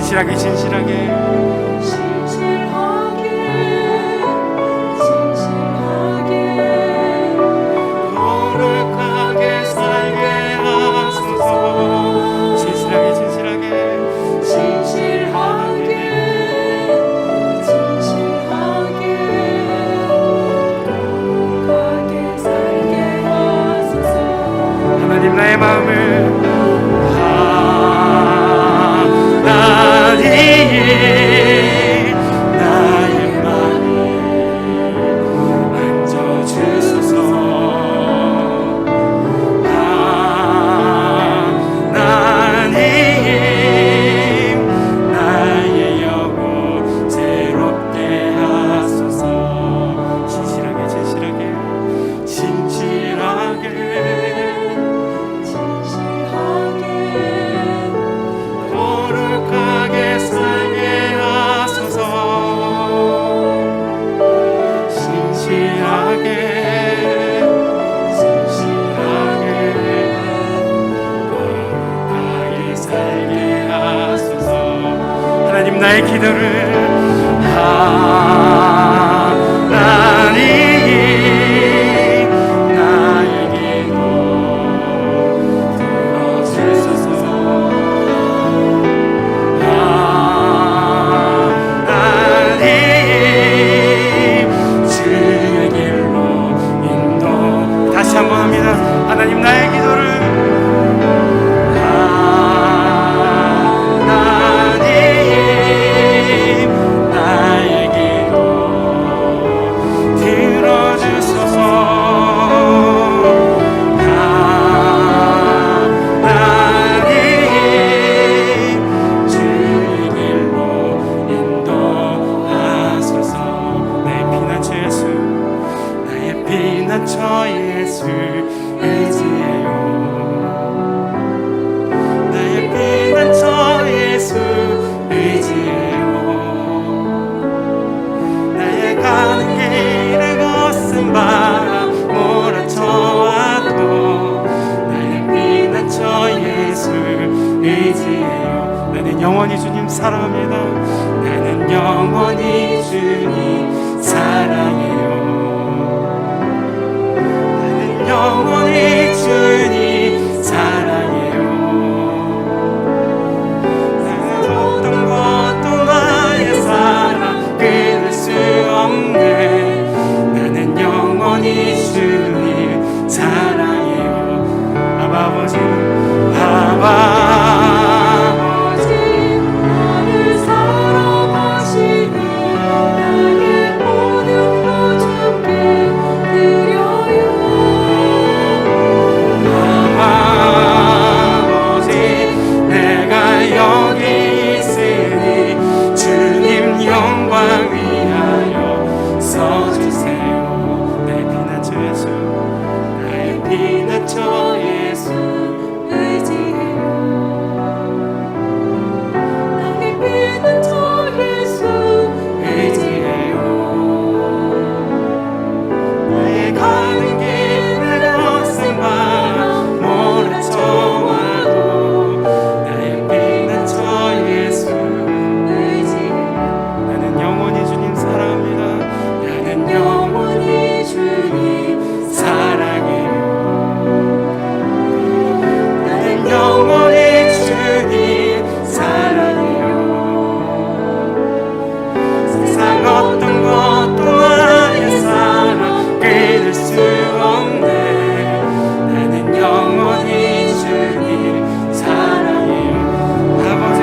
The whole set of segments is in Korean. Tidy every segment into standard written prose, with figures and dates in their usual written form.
진실하게 거룩하게 살게 하소서. 진실하게 하나님 나의 마음을 나의 기도를 하나님 나의 기도 들어주소서. 하나님 주의 길로 인도. 다시 한번 합니다. 하나님 나의 기도를 저 예수 의지해요. 나의 피난처 예수 의지해요. 나의 가는 길을 거센 바람 몰아쳐와도 나의 피난처 예수 의지해요. 나는 영원히 주님 사랑합니다. 나는 영원히 주님 사랑해요. 영원히 주님 사랑해요. 나는 어떤 것도 나의 사랑 끊을 수 없네. 나는 영원히 주님 사랑해요. 아버지 나를 사랑하시니 나의 모든 것 주께 드려요. 내가 여기 있으니 주님 영광 위하여 써주세요. 나의 피난처 예수, 나의 피난처 예수 의지해요. 나의 피난처 예수 의지해요. 나의 가는 길을 거센 바람 몰아쳐와도 나의 피난처 예수 의지해요. 나는 영원히 주님 사랑합니다. 나는 영원히 주님 사랑해요. 나는 영원히 주님 사랑해요. 세상 어떤 것도 나의 사랑 끊을 수 없네. 나는 영원히 주님 사랑해요. 아버지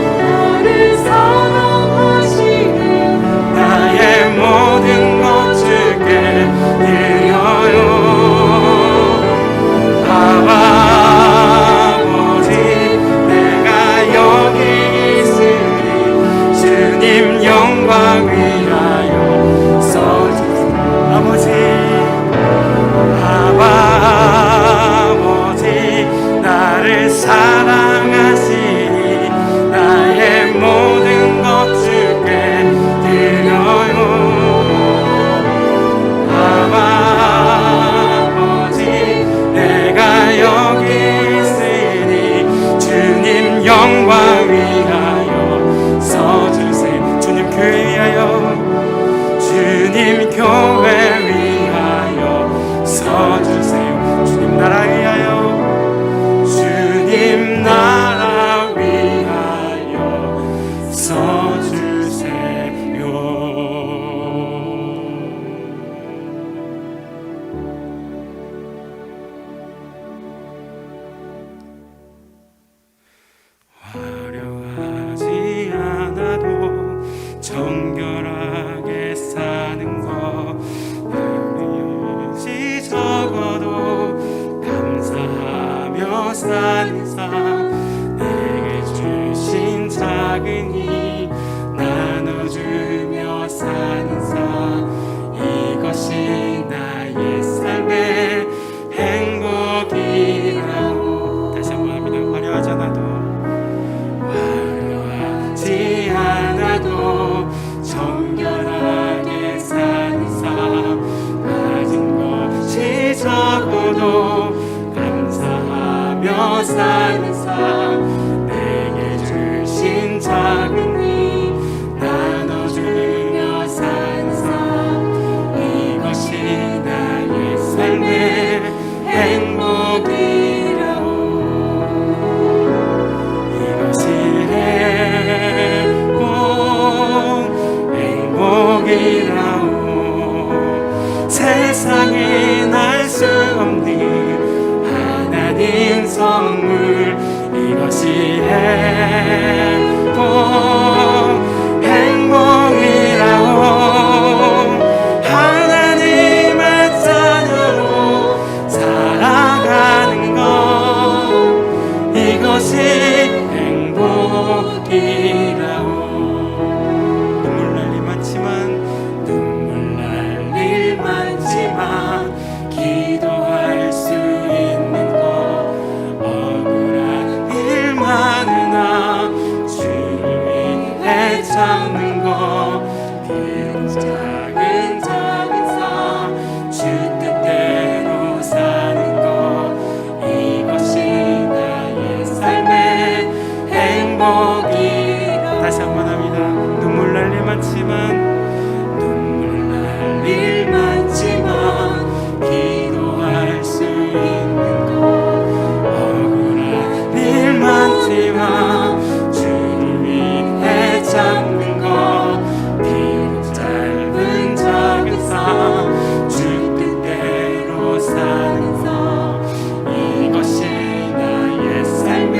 나를 사랑하시니 나의 모든 것 주께 드려요. 아버지 내가 여기 있으니 주님 영광 위하여 써주세요. 아버지 나를 사랑하시니 나의 모든 것 주께 드려요. 아버지 내가 여기 있으니 화려하지 않아도 정결하게 사는 것, 일시 적어도 감사하며 사는 삶, 내게 주신 작은 이 나눠주며 사는 삶, 이것이 나의 삶의 행복이라고. 다시 한번 합니다. 화려하지 않아도 정결하게 사는 삶, 가진 것이 적어도 감사하며 사는 삶, 내게 주신 작은 이 나눠주며 사는 삶, 이것이 나의 삶의 행복이라고. 이것이 행복이라오. 세상에 날 수 없는 하나님 선물, 이것이 행복이라오. 하나님의 자녀로 살아가는 것, 이것이 행복이라오. 눈물 날 일 많지만 기도할 수 있는 것, 억울한 일 많으나 주를 위해 참는 것, 비록 작은 삶 주 뜻대로 사는 것, 이것이 나의 삶의 행복이라. 다시 한번 합니다. 눈물 날 일 많지만 기도할 수 있는 것, 억울한 일 많지만 주를 위해 참는 것, 비록 짧은 작은 삶 주 뜻대로 사는 삶, 이것이 나의 삶의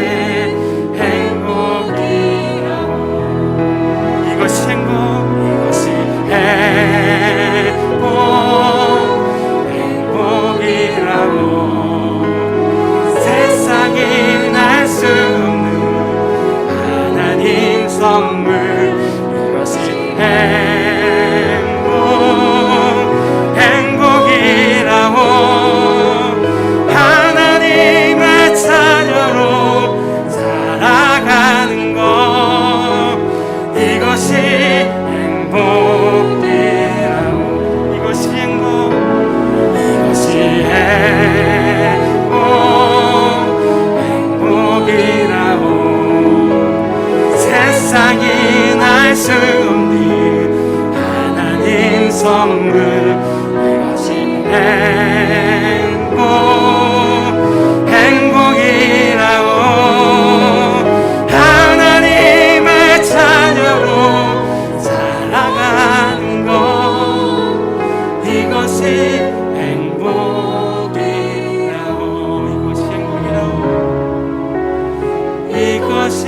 행복이라고. 이것이 행복이라고. 세상에 날 수 없는 하나님 선물, 이것이 행복이라고. 하나님의 자녀로 살아가는 것, 이것이 행복이라고. 이것이 행복이라고. 세상이 날 수 없는 하나님 선물, 이것이 행복이라고. 하나님의 자녀로 살아가는 것, 이것이 행복이라고. 이것이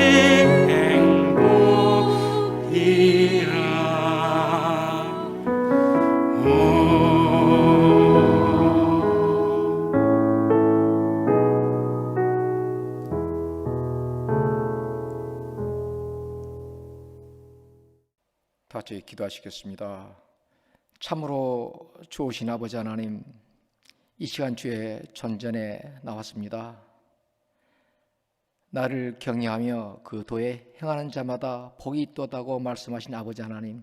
다 같이 기도하시겠습니다. 참으로 좋으신 아버지 하나님, 이 시간 주의 전전에 나왔습니다. 나를 경외하며 그 도에 행하는 자마다 복이 있도다고 말씀하신 아버지 하나님,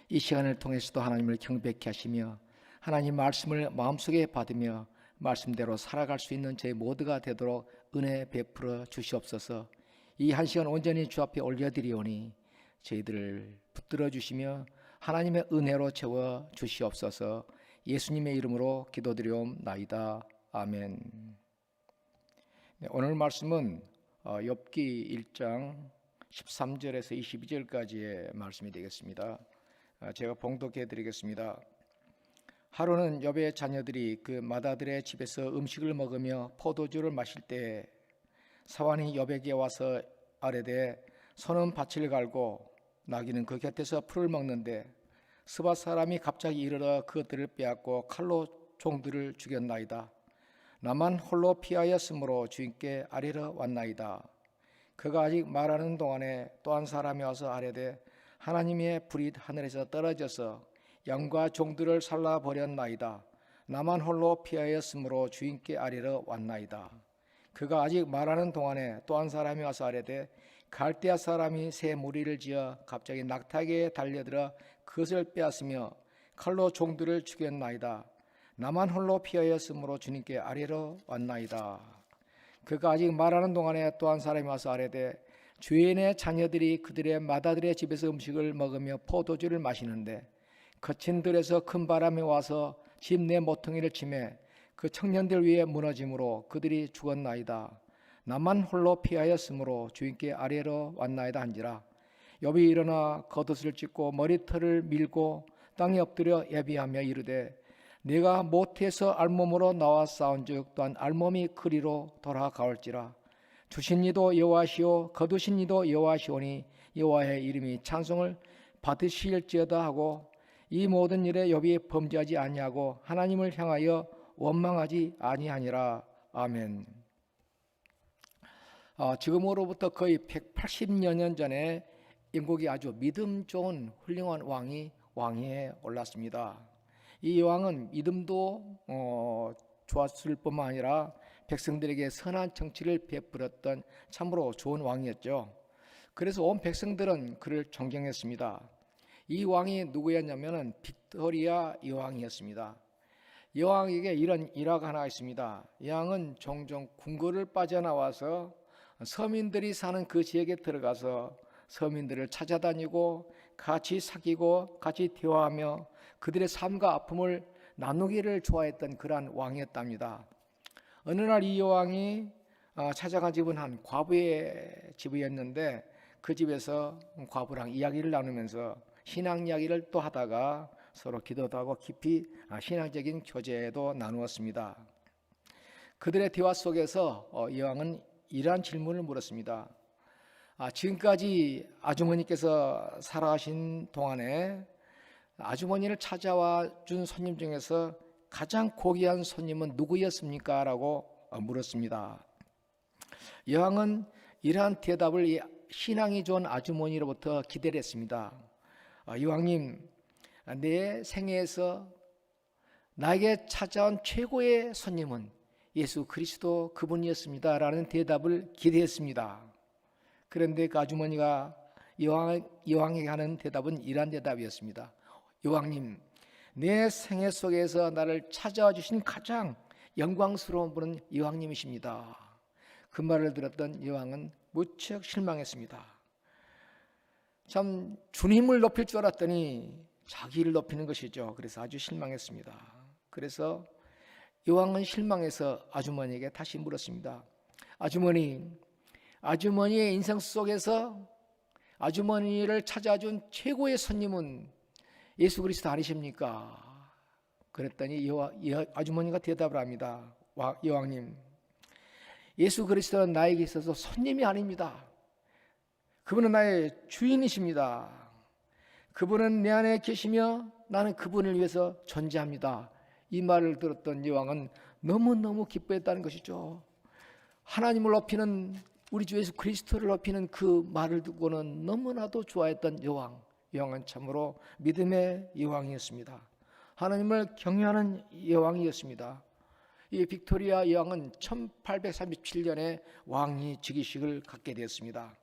이 시간을 통해서도 하나님을 경배케 하시며 하나님 말씀을 마음속에 받으며 말씀대로 살아갈 수 있는 저희 모두가 되도록 은혜 베풀어 주시옵소서. 이 한 시간 온전히 주 앞에 올려드리오니 저희들을 붙들어 주시며 하나님의 은혜로 채워 주시옵소서. 예수님의 이름으로 기도드리옵나이다. 아멘. 오늘 말씀은 욥기 1장 13절에서 22절까지의 말씀이 되겠습니다. 제가 봉독해 드리겠습니다. 하루는 욥의 자녀들이 그 맏아들의 집에서 음식을 먹으며 포도주를 마실 때 사환이 욥에게 와서 아뢰되 소는 밭을 갈고 나귀는 그 곁에서 풀을 먹는데 스밧 사람이 갑자기 이르러 그것들을 빼앗고 칼로 종들을 죽였나이다. 나만 홀로 피하였으므로 주인께 아뢰러 왔나이다. 그가 아직 말하는 동안에 또 한 사람이 와서 아뢰되 하나님의 불이 하늘에서 떨어져서 양과 종들을 살라버렸나이다. 나만 홀로 피하였으므로 주인께 아뢰러 왔나이다. 그가 아직 말하는 동안에 또 한 사람이 와서 아뢰되 갈대아 사람이 새 무리를 지어 갑자기 낙타에게 달려들어 그것을 빼앗으며 칼로 종들을 죽였나이다. 나만 홀로 피하였으므로 주님께 아뢰러 왔나이다. 그가 아직 말하는 동안에 또 한 사람이 와서 아뢰되 주인의 자녀들이 그들의 맏아들의 집에서 음식을 먹으며 포도주를 마시는데 거친 들에서 큰 바람이 와서 집 내 모퉁이를 치매 그 청년들 위에 무너짐으로 그들이 죽었나이다. 나만 홀로 피하였으므로 주인께 아뢰러 왔나이다 한지라. 욥이 일어나 겉옷을 찢고 머리털을 밀고 땅에 엎드려 예비하며 이르되 내가 모태에서 알몸으로 나와 싸운즉 또한 알몸이 그리로 돌아가올지라. 주신 이도 여호와시오 거두신 이도 여호와시오니 여호와의 이름이 찬송을 받으실지어다 하고 이 모든 일에 욥이 범죄하지 아니하고 하나님을 향하여 원망하지 아니하니라. 아멘. 지금으로부터 거의 180여 년 전에 영국이 아주 믿음 좋은 훌륭한 왕위에 올랐습니다. 이 왕은 믿음도 좋았을 뿐만 아니라 백성들에게 선한 정치를 베풀었던 참으로 좋은 왕이었죠. 그래서 온 백성들은 그를 존경했습니다. 이 왕이 누구였냐면은 빅토리아 여왕이었습니다. 여왕에게 이런 일화가 하나 있습니다. 여왕은 종종 궁궐을 빠져나와서 서민들이 사는 그 지역에 들어가서 서민들을 찾아다니고 같이 사귀고 같이 대화하며 그들의 삶과 아픔을 나누기를 좋아했던 그러한 왕이었답니다. 어느 날 이 여왕이 찾아간 집은 한 과부의 집이었는데 그 집에서 과부랑 이야기를 나누면서 신앙 이야기를 또 하다가 서로 기도도 하고 깊이 신앙적인 교제도 나누었습니다. 그들의 대화 속에서 여왕은 이러한 질문을 물었습니다. 지금까지 아주머니께서 살아가신 동안에 아주머니를 찾아와 준 손님 중에서 가장 고귀한 손님은 누구였습니까? 라고 물었습니다. 여왕은 이러한 대답을 이 신앙이 좋은 아주머니로부터 기대를 했습니다. 여왕님, 내 생애에서 나에게 찾아온 최고의 손님은 예수 그리스도 그분이었습니다. 라는 대답을 기대했습니다. 그런데 그 아주머니가 여왕에게 하는 대답은 이러한 대답이었습니다. 여왕님, 내 생애 속에서 나를 찾아와 주신 가장 영광스러운 분은 여왕님이십니다. 그 말을 들었던 여왕은 무척 실망했습니다. 참 주님을 높일 줄 알았더니 자기를 높이는 것이죠. 그래서 아주 실망했습니다. 그래서 여왕은 실망해서 아주머니에게 다시 물었습니다. 아주머니, 아주머니의 인생 속에서 아주머니를 찾아준 최고의 손님은 예수 그리스도 아니십니까? 그랬더니 아주머니가 대답을 합니다. 여왕님, 예수 그리스도는 나에게 있어서 손님이 아닙니다. 그분은 나의 주인이십니다. 그분은 내 안에 계시며 나는 그분을 위해서 존재합니다. 이 말을 들었던 여왕은 너무너무 기뻐했다는 것이죠. 하나님을 높이는 우리 주 예수 그리스도를 높이는 그 말을 듣고는 너무나도 좋아했던 여왕은 참으로 믿음의 여왕이었습니다. 하나님을 경외하는 여왕이었습니다. 이 빅토리아 여왕은 1837년에 왕위 즉위식을 갖게 되었습니다.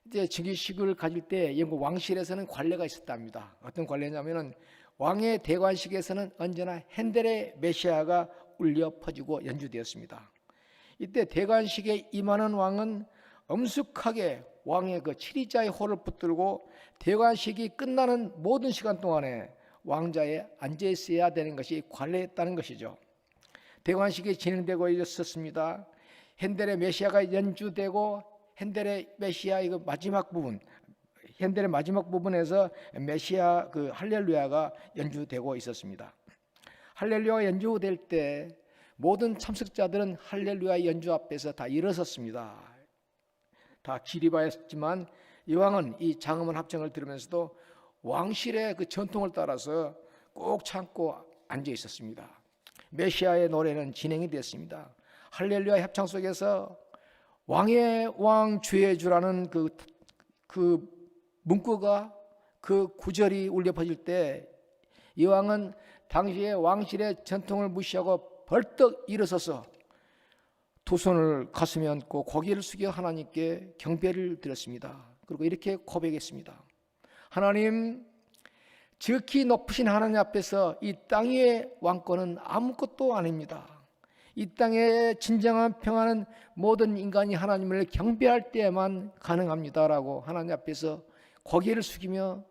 이제 즉위식을 가질 때 영국 왕실에서는 관례가 있었답니다. 어떤 관례냐면은 왕의 대관식에서는 언제나 핸델의 메시아가 울려 퍼지고 연주되었습니다. 이때 대관식에 임하는 왕은 엄숙하게 왕의 그 7위자의 호를 붙들고 대관식이 끝나는 모든 시간 동안에 왕자에 앉아 있어야 되는 것이 관례였다는 것이죠. 대관식이 진행되고 있었습니다. 핸델의 메시아가 연주되고 핸델의 메시아의 그 마지막 부분, 핸델의 마지막 부분에서 메시아 그 할렐루야가 연주되고 있었습니다. 할렐루야 연주될 때 모든 참석자들은 할렐루야 연주 앞에서 다 일어섰습니다. 다 기리바였지만 여왕은 이 장엄한 합창을 들으면서도 왕실의 그 전통을 따라서 꼭 참고 앉아 있었습니다. 메시아의 노래는 진행이 됐습니다. 할렐루야 협창 속에서 왕의 왕 주의 주라는 그 문구가 그 구절이 울려 퍼질 때 여왕은 당시의 왕실의 전통을 무시하고 벌떡 일어서서 두 손을 가슴에 얹고 고개를 숙여 하나님께 경배를 드렸습니다. 그리고 이렇게 고백했습니다. 하나님, 지극히 높으신 하나님 앞에서 이 땅의 왕권은 아무것도 아닙니다. 이 땅의 진정한 평화는 모든 인간이 하나님을 경배할 때에만 가능합니다라고 하나님 앞에서 고개를 숙이며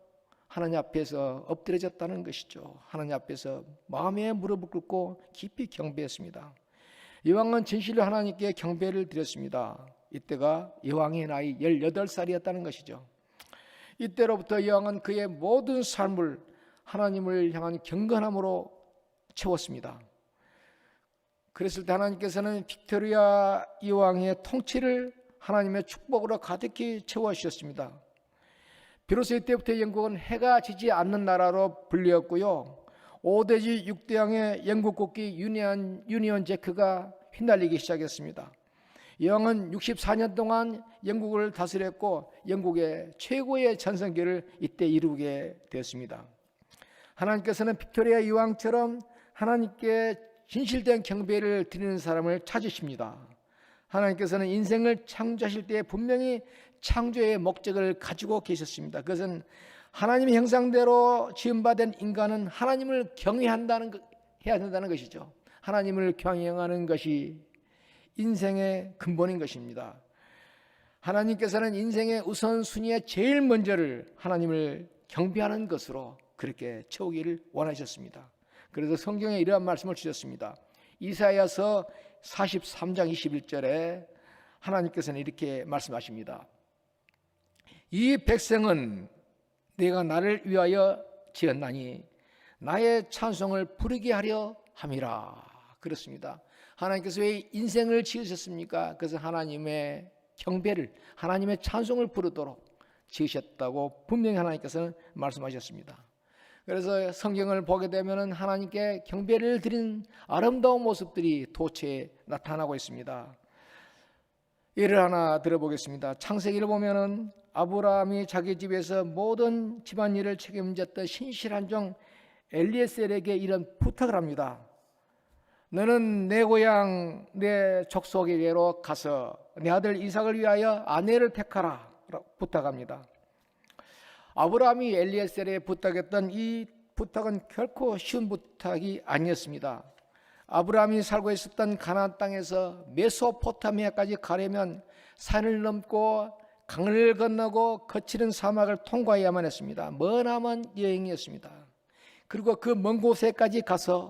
하나님 앞에서 엎드려졌다는 것이죠. 하나님 앞에서 마음에 무릎을 꿇고 깊이 경배했습니다. 여왕은 진실로 하나님께 경배를 드렸습니다. 이때가 여왕의 나이 18살이었다는 것이죠. 이때로부터 여왕은 그의 모든 삶을 하나님을 향한 경건함으로 채웠습니다. 그랬을 때 하나님께서는 빅토리아 여왕의 통치를 하나님의 축복으로 가득히 채워주셨습니다. 비로소 이때부터 영국은 해가 지지 않는 나라로 불리었고요. 5대지 6대왕의 영국 국기 유니언 잭크가 휘날리기 시작했습니다. 여왕은 64년 동안 영국을 다스렸고 영국의 최고의 전성기를 이때 이루게 되었습니다. 하나님께서는 빅토리아 여왕처럼 하나님께 진실된 경배를 드리는 사람을 찾으십니다. 하나님께서는 인생을 창조하실 때 분명히 창조의 목적을 가지고 계셨습니다. 그것은 하나님의 형상대로 지음받은 인간은 하나님을 해야 된다는 것이죠. 하나님을 경영하는 것이 인생의 근본인 것입니다. 하나님께서는 인생의 우선순위의 제일 먼저를 하나님을 경배하는 것으로 그렇게 채우기를 원하셨습니다. 그래서 성경에 이러한 말씀을 주셨습니다. 이사야서 43장 21절에 하나님께서는 이렇게 말씀하십니다. 이 백성은 내가 나를 위하여 지었나니 나의 찬송을 부르게 하려 함이라. 그렇습니다. 하나님께서 왜 인생을 지으셨습니까? 그래서 하나님의 경배를, 하나님의 찬송을 부르도록 지으셨다고 분명히 하나님께서는 말씀하셨습니다. 그래서 성경을 보게 되면 하나님께 경배를 드리는 아름다운 모습들이 도처에 나타나고 있습니다. 예를 하나 들어보겠습니다. 창세기를 보면은 아브라함이 자기 집에서 모든 집안일을 책임졌던 신실한 종 엘리에셀에게 이런 부탁을 합니다. 너는 내 고향 내 족속에게로 가서 내 아들 이삭을 위하여 아내를 택하라 부탁합니다. 아브라함이 엘리에셀에 부탁했던 이 부탁은 결코 쉬운 부탁이 아니었습니다. 아브라함이 살고 있었던 가나안 땅에서 메소포타미아까지 가려면 산을 넘고 강을 건너고 거칠은 사막을 통과해야만 했습니다. 머나먼 여행이었습니다. 그리고 그 먼 곳에까지 가서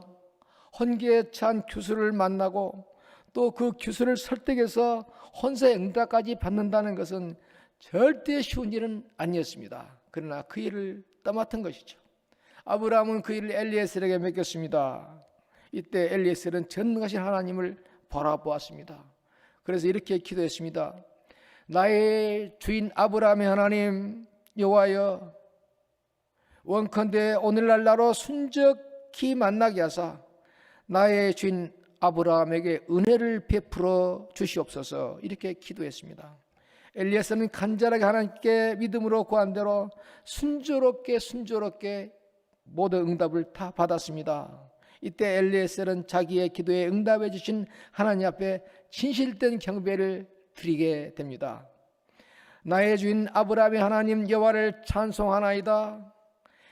헌기에 찬 규수를 만나고 또 그 규수를 설득해서 헌사의 응답까지 받는다는 것은 절대 쉬운 일은 아니었습니다. 그러나 그 일을 떠맡은 것이죠. 아브라함은 그 일을 엘리에셀에게 맡겼습니다. 이때 엘리에셀은 전능하신 하나님을 바라보았습니다. 그래서 이렇게 기도했습니다. 나의 주인 아브라함의 하나님 여호와여, 원컨대 오늘날 나로 순적히 만나게 하사 나의 주인 아브라함에게 은혜를 베풀어 주시옵소서. 이렇게 기도했습니다. 엘리에셀은 간절하게 하나님께 믿음으로 구한 대로 순조롭게 모든 응답을 다 받았습니다. 이때 엘리에셀은 자기의 기도에 응답해 주신 하나님 앞에 진실된 경배를 드리게 됩니다. 나의 주인 아브라함의 하나님 여호와를 찬송하나이다.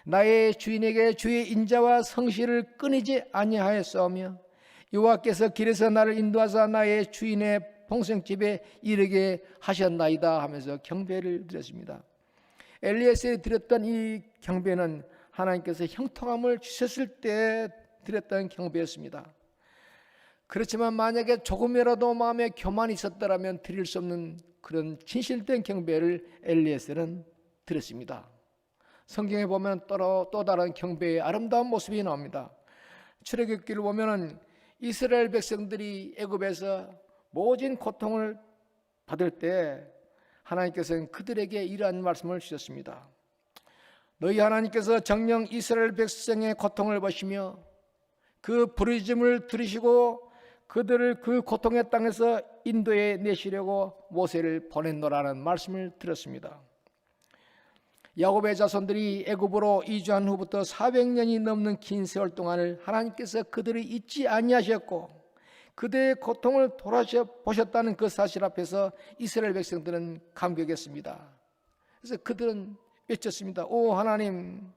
나의 주인에게 주의 인자와 성실을 끊이지 아니하였사오며 여호와께서 길에서 나를 인도하사 나의 주인의 봉생집에 이르게 하셨나이다 하면서 경배를 드렸습니다. 엘리에셀이 드렸던 이 경배는 하나님께서 형통함을 주셨을 때 드렸던 경배였습니다. 그렇지만 만약에 조금이라도 마음에 교만이 있었더라면 드릴 수 없는 그런 진실된 경배를 엘리에셀은 드렸습니다. 성경에 보면 또 다른 경배의 아름다운 모습이 나옵니다. 출애굽기를 보면은 이스라엘 백성들이 애굽에서 모진 고통을 받을 때 하나님께서는 그들에게 이러한 말씀을 주셨습니다. 너희 하나님께서 정녕 이스라엘 백성의 고통을 보시며 그 부르짖음을 들으시고 그들을 그 고통의 땅에서 인도해 내시려고 모세를 보냈노라는 말씀을 들었습니다. 야곱의 자손들이 애굽으로 이주한 후부터 400년이 넘는 긴 세월 동안을 하나님께서 그들을 잊지 아니하셨고 그들의 고통을 돌아보셨다는 그 사실 앞에서 이스라엘 백성들은 감격했습니다. 그래서 그들은 외쳤습니다. 오 하나님,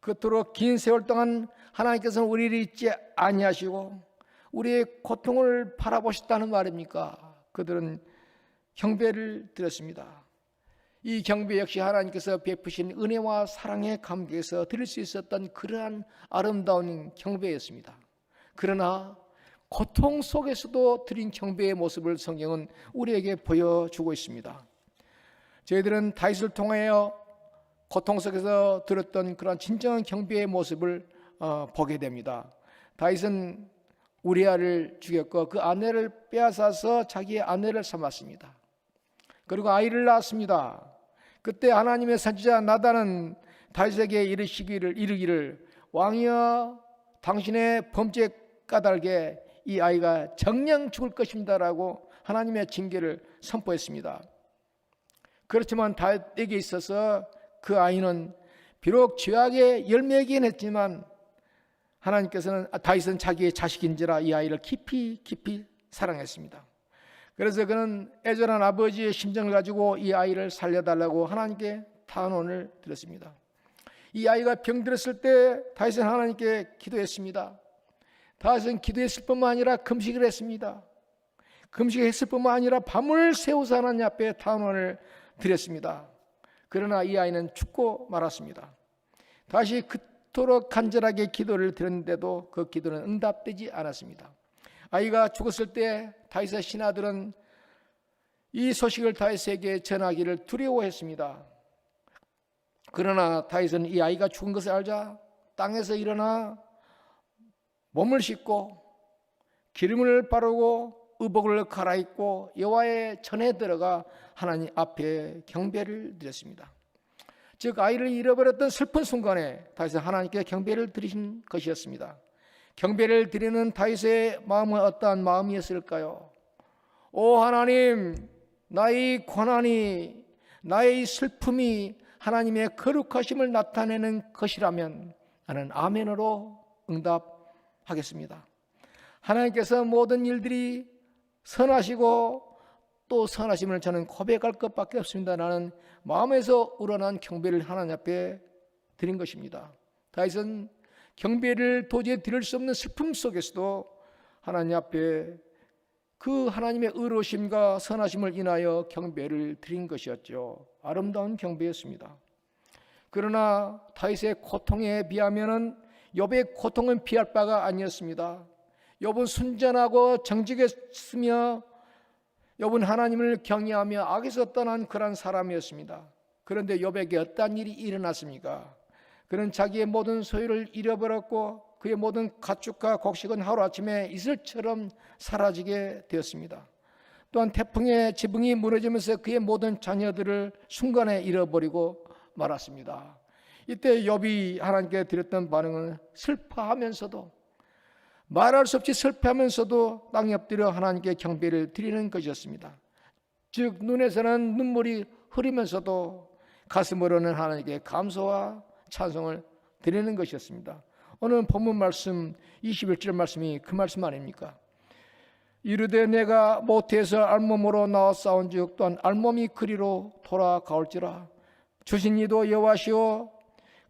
그토록 긴 세월 동안 하나님께서는 우리를 잊지 아니하시고 우리의 고통을 바라보셨다는 말입니까? 그들은 경배를 드렸습니다. 이 경배 역시 하나님께서 베푸신 은혜와 사랑의 감격에서 드릴 수 있었던 그러한 아름다운 경배였습니다. 그러나 고통 속에서도 드린 경배의 모습을 성경은 우리에게 보여주고 있습니다. 저희들은 다윗을 통하여 고통 속에서 들었던 그런 진정한 경배의 모습을 보게 됩니다. 다윗은 우리아를 죽였고 그 아내를 빼앗아서 자기의 아내를 삼았습니다. 그리고 아이를 낳았습니다. 그때 하나님의 선지자 나단은 다윗에게 이르기를 왕이여 당신의 범죄 까닭에 이 아이가 정녕 죽을 것입니다라고 하나님의 징계를 선포했습니다. 그렇지만 다윗에게 있어서 그 아이는 비록 죄악의 열매이긴 했지만 하나님께서는 다윗은 자기의 자식인지라 이 아이를 깊이 사랑했습니다. 그래서 그는 애절한 아버지의 심정을 가지고 이 아이를 살려달라고 하나님께 탄원을 드렸습니다. 이 아이가 병들었을 때 다윗은 하나님께 기도했습니다. 다윗은 기도했을 뿐만 아니라 금식을 했습니다. 금식했을 뿐만 아니라 밤을 새워서 하나님 앞에 탄원을 드렸습니다. 그러나 이 아이는 죽고 말았습니다. 다시 그토록 간절하게 기도를 드렸는데도 그 기도는 응답되지 않았습니다. 아이가 죽었을 때 다윗의 신하들은 이 소식을 다윗에게 전하기를 두려워했습니다. 그러나 다윗은 이 아이가 죽은 것을 알자 땅에서 일어나 몸을 씻고 기름을 바르고 의복을 갈아입고 여호와의 전에 들어가 하나님 앞에 경배를 드렸습니다. 즉 아이를 잃어버렸던 슬픈 순간에 다윗은 하나님께 경배를 드리신 것이었습니다. 경배를 드리는 다윗의 마음은 어떠한 마음이었을까요? 오 하나님, 나의 고난이, 나의 슬픔이 하나님의 거룩하심을 나타내는 것이라면 나는 아멘으로 응답하겠습니다. 하나님께서 모든 일들이 선하시고 또 선하심을 저는 고백할 것밖에 없습니다. 나는 마음에서 우러난 경배를 하나님 앞에 드린 것입니다. 다윗은 경배를 도저히 드릴 수 없는 슬픔 속에서도 하나님 앞에 그 하나님의 의로우심과 선하심을 인하여 경배를 드린 것이었죠. 아름다운 경배였습니다. 그러나 다윗의 고통에 비하면은 욥의 고통은 비할 바가 아니었습니다. 욥은 순전하고 정직했으며 욥은 하나님을 경외하며 악에서 떠난 그런 사람이었습니다. 그런데 욥에게 어떠한 일이 일어났습니까? 그는 자기의 모든 소유를 잃어버렸고 그의 모든 가축과 곡식은 하루아침에 이슬처럼 사라지게 되었습니다. 또한 태풍의 지붕이 무너지면서 그의 모든 자녀들을 순간에 잃어버리고 말았습니다. 이때 욥이 하나님께 드렸던 반응은 슬퍼하면서도 말할 수 없이 슬퍼하면서도 땅에 엎드려 하나님께 경배를 드리는 것이었습니다. 즉 눈에서는 눈물이 흐르면서도 가슴으로는 하나님께 감사와 찬송을 드리는 것이었습니다. 오늘 본문 말씀 21절 말씀이 그 말씀 아닙니까? 이르되 내가 모태에서 알몸으로 나와 싸운즉 또한 알몸이 그리로 돌아가올지라. 주신 이도 여호와시오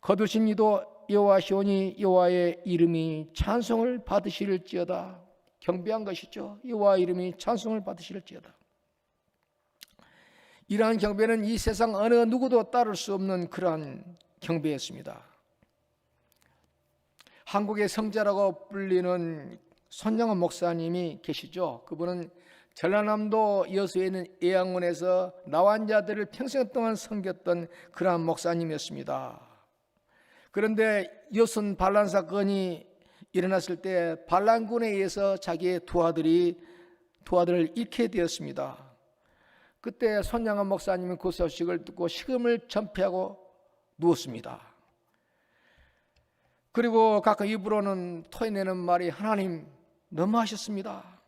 거두신 이도 여호와시오니 여호와의 이름이 찬송을 받으실지어다. 경배한 것이죠. 여호와의 이름이 찬송을 받으실지어다. 이러한 경배는 이 세상 어느 누구도 따를 수 없는 그러한 경배였습니다. 한국의 성자라고 불리는 손영원 목사님이 계시죠. 그분은 전라남도 여수에 있는 예양원에서 나환자들을 평생 동안 섬겼던 그러한 목사님이었습니다. 그런데 여순 반란 사건이 일어났을 때 반란군에 의해서 자기의 두 아들을 잃게 되었습니다. 그때 손양원 목사님은 그 소식을 듣고 식음을 전폐하고 누웠습니다. 그리고 가끔 입으로는 토해내는 말이 하나님 너무하셨습니다.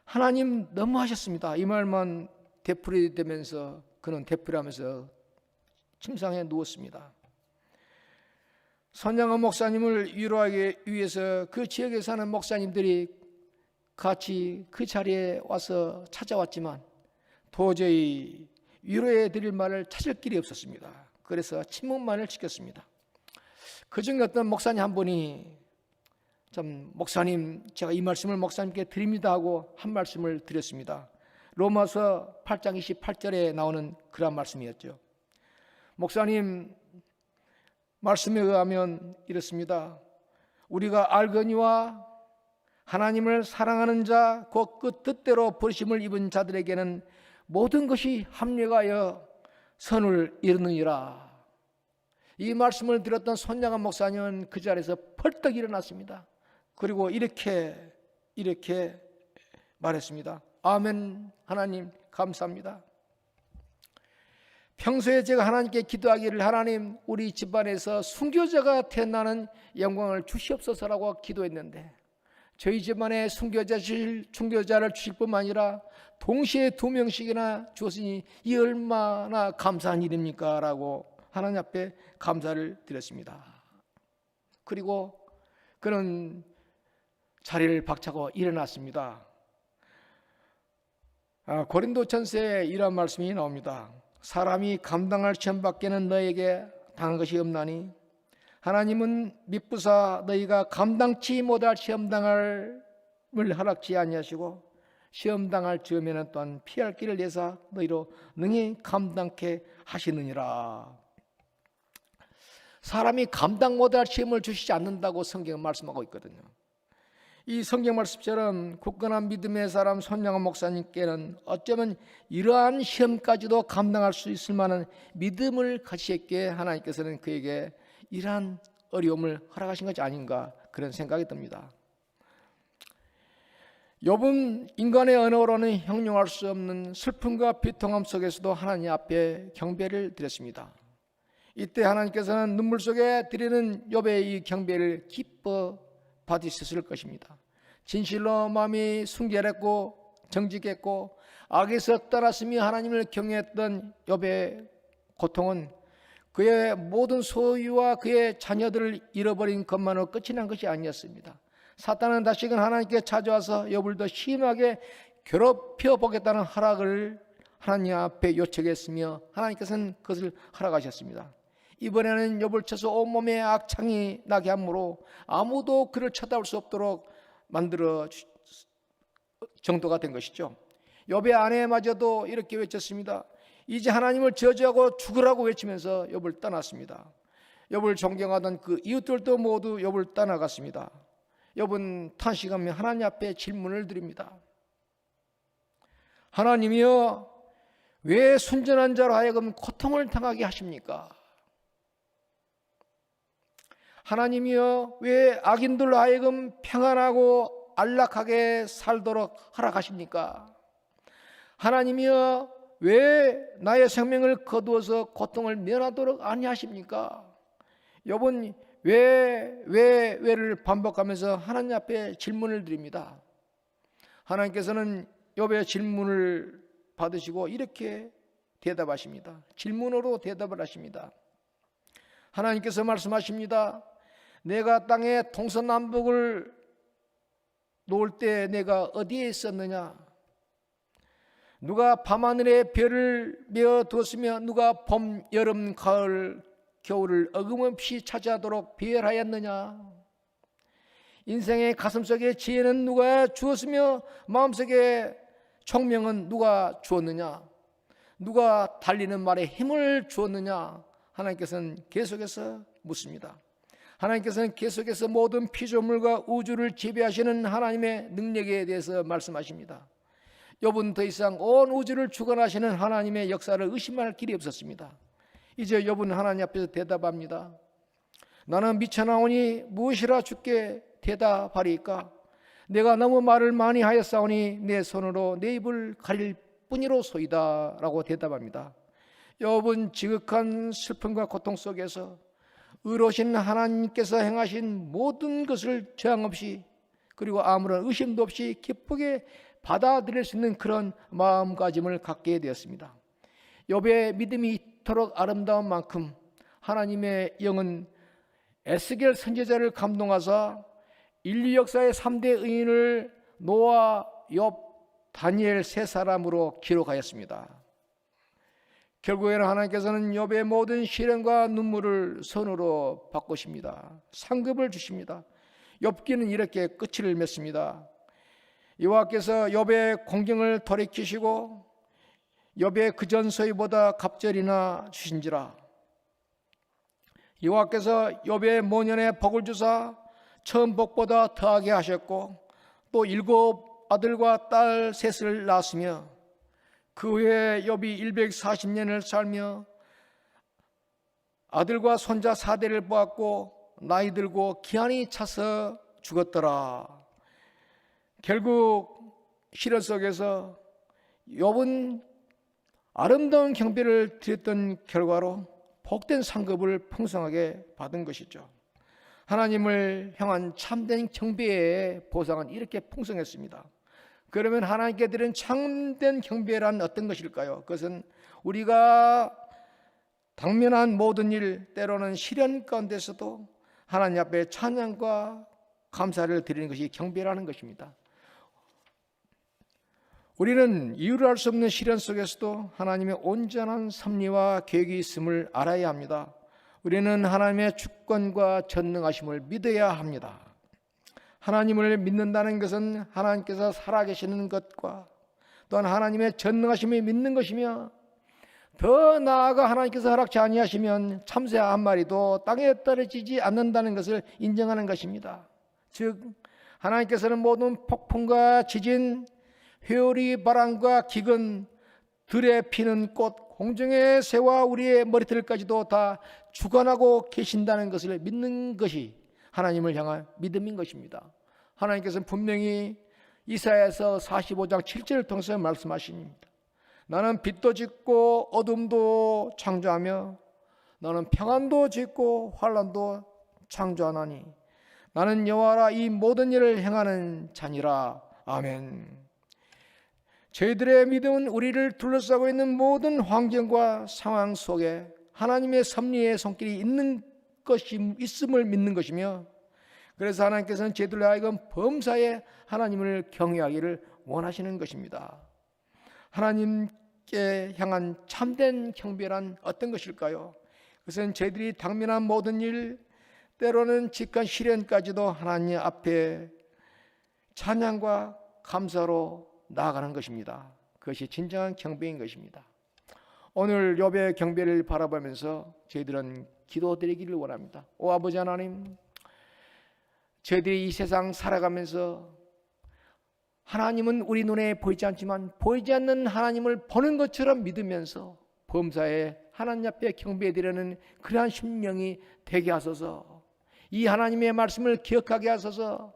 하나님 너무하셨습니다. 이 말만 되풀이되면서 그는 되풀이하면서 침상에 누웠습니다. 손양원 목사님을 위로하기 위해서 그 지역에 사는 목사님들이 같이 그 자리에 와서 찾아왔지만 도저히 위로해 드릴 말을 찾을 길이 없었습니다. 그래서 침묵만을 지켰습니다. 그중에 어떤 목사님 한 분이 참 목사님 제가 이 말씀을 목사님께 드립니다 하고 한 말씀을 드렸습니다. 로마서 8장 28절에 나오는 그런 말씀이었죠. 목사님 말씀에 의하면 이렇습니다. 우리가 알거니와 하나님을 사랑하는 자 곧 그 뜻대로 부르심을 입은 자들에게는 모든 것이 합력하여 선을 이루느니라. 이 말씀을 들었던 손양원 목사님은 그 자리에서 펄떡 일어났습니다. 그리고 이렇게 말했습니다. 아멘. 하나님 감사합니다. 평소에 제가 하나님께 기도하기를 하나님 우리 집안에서 순교자가 태어나는 영광을 주시옵소서라고 기도했는데 저희 집안에 순교자를 주실 뿐만 아니라 동시에 2명씩이나 주었으니 이 얼마나 감사한 일입니까? 라고 하나님 앞에 감사를 드렸습니다. 그리고 그는 자리를 박차고 일어났습니다. 고린도전서에 이런 말씀이 나옵니다. 사람이 감당할 시험밖에는 너에게 당한 것이 없나니 하나님은 미쁘사 너희가 감당치 못할 시험당함을 허락지 아니하시고 시험당할 즈음에는 또한 피할 길을 내사 너희로 능히 감당케 하시느니라. 사람이 감당 못할 시험을 주시지 않는다고 성경은 말씀하고 있거든요. 이 성경 말씀처럼 굳건한 믿음의 사람 손양원 목사님께는 어쩌면 이러한 시험까지도 감당할 수 있을 만한 믿음을 가지셨기에 하나님께서는 그에게 이러한 어려움을 허락하신 것이 아닌가 그런 생각이 듭니다. 욥은 인간의 언어로는 형용할 수 없는 슬픔과 비통함 속에서도 하나님 앞에 경배를 드렸습니다. 이때 하나님께서는 눈물 속에 드리는 욥의 이 경배를 기뻐 받으셨을 것입니다. 진실로 마음이 순결했고 정직했고 악에서 떠났으며 하나님을 경외했던 욥의 고통은 그의 모든 소유와 그의 자녀들을 잃어버린 것만으로 끝이 난 것이 아니었습니다. 사탄은 다시금 하나님께 찾아와서 욥을 더 심하게 괴롭혀 보겠다는 허락을 하나님 앞에 요청했으며 하나님께서는 그것을 허락하셨습니다. 이번에는 욥을 쳐서 온몸에 악창이 나게 함으로 아무도 그를 쳐다볼 수 없도록 만들어 정도가 된 것이죠. 욥의 아내마저도 이렇게 외쳤습니다. 이제 하나님을 저주하고 죽으라고 외치면서 욥을 떠났습니다. 욥을 존경하던 그 이웃들도 모두 욥을 떠나갔습니다. 욥은 탄식하며 하나님 앞에 질문을 드립니다. 하나님이여 왜 순전한 자로 하여금 고통을 당하게 하십니까? 하나님이여 왜 악인들로 하여금 평안하고 안락하게 살도록 허락하십니까? 하나님이여 왜 나의 생명을 거두어서 고통을 면하도록 아니하십니까? 욥은 왜를 반복하면서 하나님 앞에 질문을 드립니다. 하나님께서는 욥의 질문을 받으시고 이렇게 대답하십니다. 질문으로 대답을 하십니다. 하나님께서 말씀하십니다. 내가 땅에 동서남북을 놓을 때 내가 어디에 있었느냐? 누가 밤하늘에 별을 메어 두었으며 누가 봄, 여름, 가을, 겨울을 어김없이 차지하도록 배열하였느냐? 인생의 가슴속에 지혜는 누가 주었으며 마음속에 총명은 누가 주었느냐? 누가 달리는 말에 힘을 주었느냐? 하나님께서는 계속해서 묻습니다. 하나님께서는 계속해서 모든 피조물과 우주를 지배하시는 하나님의 능력에 대해서 말씀하십니다. 욥은 더 이상 온 우주를 주관하시는 하나님의 역사를 의심할 길이 없었습니다. 이제 욥은 하나님 앞에서 대답합니다. 나는 미쳐나오니 무엇이라 주께 대답하리까? 내가 너무 말을 많이 하였사오니 내 손으로 내 입을 가릴 뿐이로소이다 라고 대답합니다. 욥은 지극한 슬픔과 고통 속에서 의로우신 하나님께서 행하신 모든 것을 저항 없이 그리고 아무런 의심도 없이 기쁘게 받아들일 수 있는 그런 마음가짐을 갖게 되었습니다. 욥의 믿음이 이토록 아름다운 만큼 하나님의 영은 에스겔 선지자를 감동하사 인류 역사의 3대 의인을 노아, 욥, 다니엘 세 사람으로 기록하였습니다. 결국에는 하나님께서는 욥의 모든 시련과 눈물을 선으로 바꾸십니다. 상급을 주십니다. 욥기는 이렇게 끝을 맺습니다. 여호와께서 욥의 공경을 돌이키시고 욥의 그전 소유보다 갑절이나 주신지라. 여호와께서 욥의 모년에 복을 주사 처음 복보다 더하게 하셨고 또 7 아들과 딸 셋을 낳았으며 그 후에 욥이 140년을 살며 아들과 손자 4대를 보았고 나이 들고 기한이 차서 죽었더라. 결국 시련 속에서 욥은 아름다운 경배를 드렸던 결과로 복된 상급을 풍성하게 받은 것이죠. 하나님을 향한 참된 경배의 보상은 이렇게 풍성했습니다. 그러면 하나님께 드린 참된 경배란 어떤 것일까요? 그것은 우리가 당면한 모든 일, 때로는 시련 가운데서도 하나님 앞에 찬양과 감사를 드리는 것이 경배라는 것입니다. 우리는 이유를 알 수 없는 시련 속에서도 하나님의 온전한 섭리와 계획이 있음을 알아야 합니다. 우리는 하나님의 주권과 전능하심을 믿어야 합니다. 하나님을 믿는다는 것은 하나님께서 살아계시는 것과 또한 하나님의 전능하심을 믿는 것이며 더 나아가 하나님께서 허락치 아니하시면 참새 한 마리도 땅에 떨어지지 않는다는 것을 인정하는 것입니다. 즉 하나님께서는 모든 폭풍과 지진, 회오리, 바람과 기근, 들에 피는 꽃, 공중의 새와 우리의 머리털까지도 다 주관하고 계신다는 것을 믿는 것이 하나님을 향한 믿음인 것입니다. 하나님께서는 분명히 이사야서 45장 7절을 통해서 말씀하십니다. 나는 빛도 짓고 어둠도 창조하며 나는 평안도 짓고 환난도 창조하나니 나는 여호와라 이 모든 일을 행하는 자니라. 아멘. 저희들의 믿음은 우리를 둘러싸고 있는 모든 환경과 상황 속에 하나님의 섭리의 손길이 있음을 믿는 것이며 그래서 하나님께서는 저희들로 하여금 범사에 하나님을 경외하기를 원하시는 것입니다. 하나님께 향한 참된 경배란 어떤 것일까요? 그것은 저희들이 당면한 모든 일, 때로는 직간 시련까지도 하나님 앞에 찬양과 감사로 나아가는 것입니다. 그것이 진정한 경배인 것입니다. 오늘 욥의 경배를 바라보면서 저희들은 기도드리기를 원합니다. 오 아버지 하나님, 저희들이 이 세상 살아가면서 하나님은 우리 눈에 보이지 않지만 보이지 않는 하나님을 보는 것처럼 믿으면서 범사에 하나님 앞에 경배드리는 그러한 심령이 되게 하소서. 이 하나님의 말씀을 기억하게 하소서.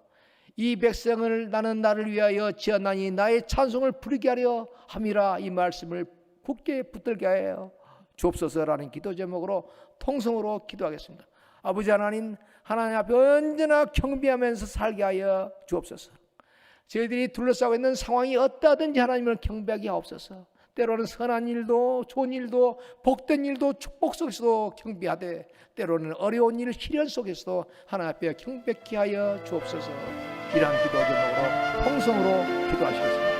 이 백성을 나를 위하여 지었나니 나의 찬송을 부르게 하려 함이라. 이 말씀을 굳게 붙들게 하여 주옵소서라는 기도 제목으로 통성으로 기도하겠습니다. 아버지 하나님, 하나님 앞에 언제나 경배하면서 살게 하여 주옵소서. 저희들이 둘러싸고 있는 상황이 어떠하든지 하나님을 경배하게 하옵소서. 때로는 선한 일도 좋은 일도 복된 일도 축복 속에서도 경배하되 때로는 어려운 일 시련 속에서도 하나님 앞에 경배케 하여 주옵소서. 이러한 기도 제목으로 통성으로 기도하시겠습니다.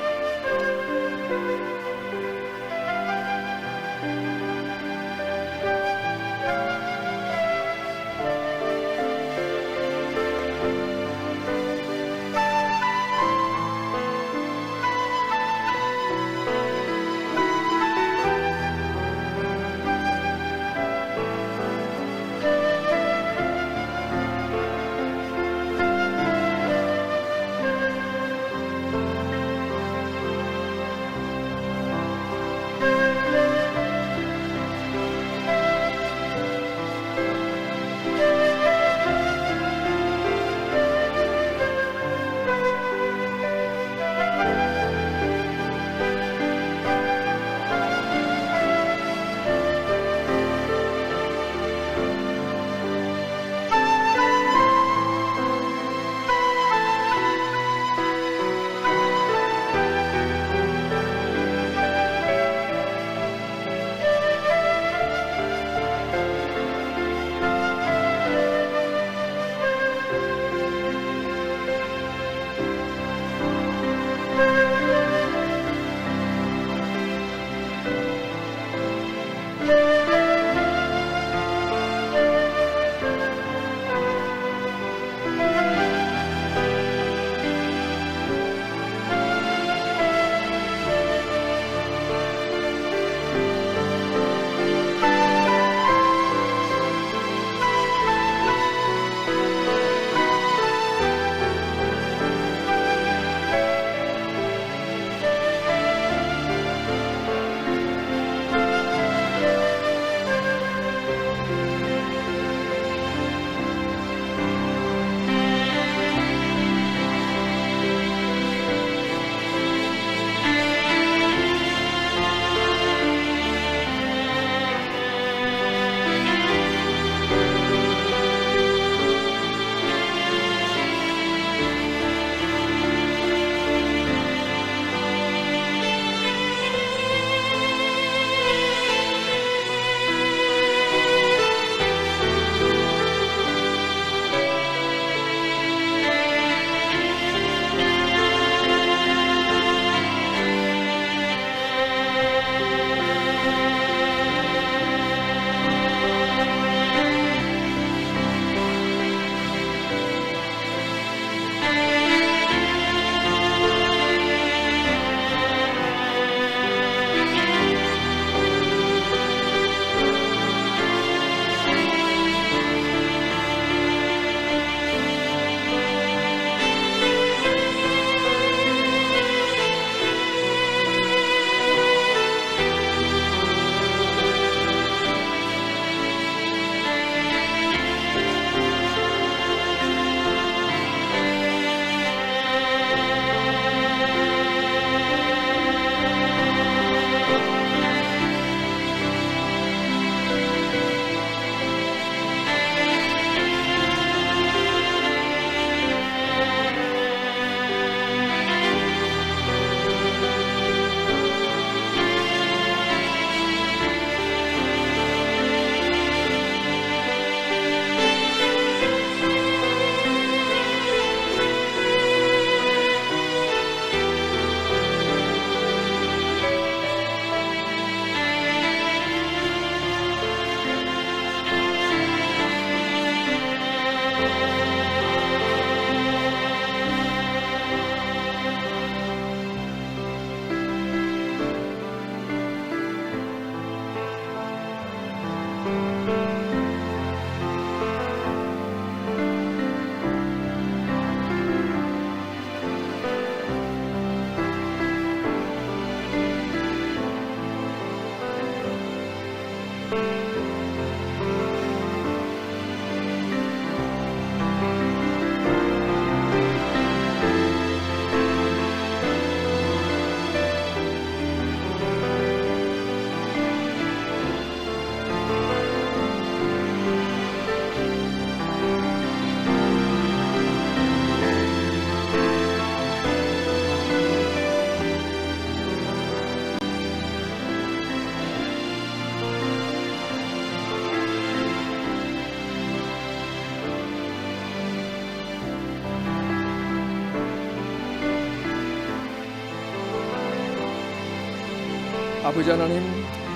아버지 하나님,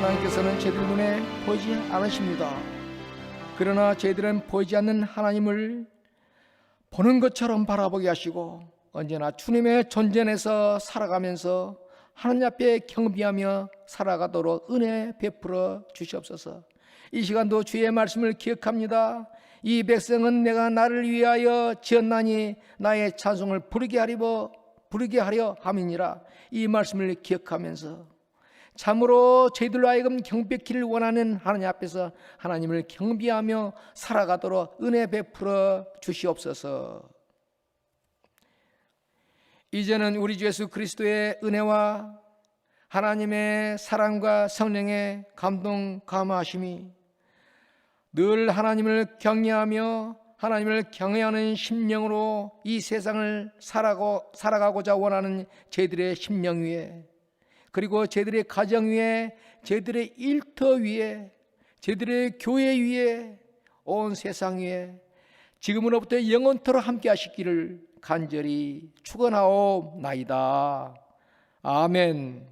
하나님께서는 저희들 눈에 보이지 않으십니다. 그러나 저희들은 보이지 않는 하나님을 보는 것처럼 바라보게 하시고 언제나 주님의 존재에서 살아가면서 하나님 앞에 경비하며 살아가도록 은혜 베풀어 주시옵소서. 이 시간도 주의 말씀을 기억합니다. 이 백성은 내가 나를 위하여 지었나니 나의 찬송을 부르게 하려 함이니라. 이 말씀을 기억하면서 참으로 저희들로 하여금 경배키를 원하는 하나님 앞에서 하나님을 경배하며 살아가도록 은혜 베풀어 주시옵소서. 이제는 우리 주 예수 그리스도의 은혜와 하나님의 사랑과 성령의 감동 감화하심이 늘 하나님을 경외하며 하나님을 경외하는 심령으로 이 세상을 살아가고자 원하는 저희들의 심령 위에, 그리고 저희들의 가정 위에, 저희들의 일터 위에, 저희들의 교회 위에, 온 세상 위에 지금으로부터 영원토록 함께 하시기를 간절히 축원하옵나이다. 아멘.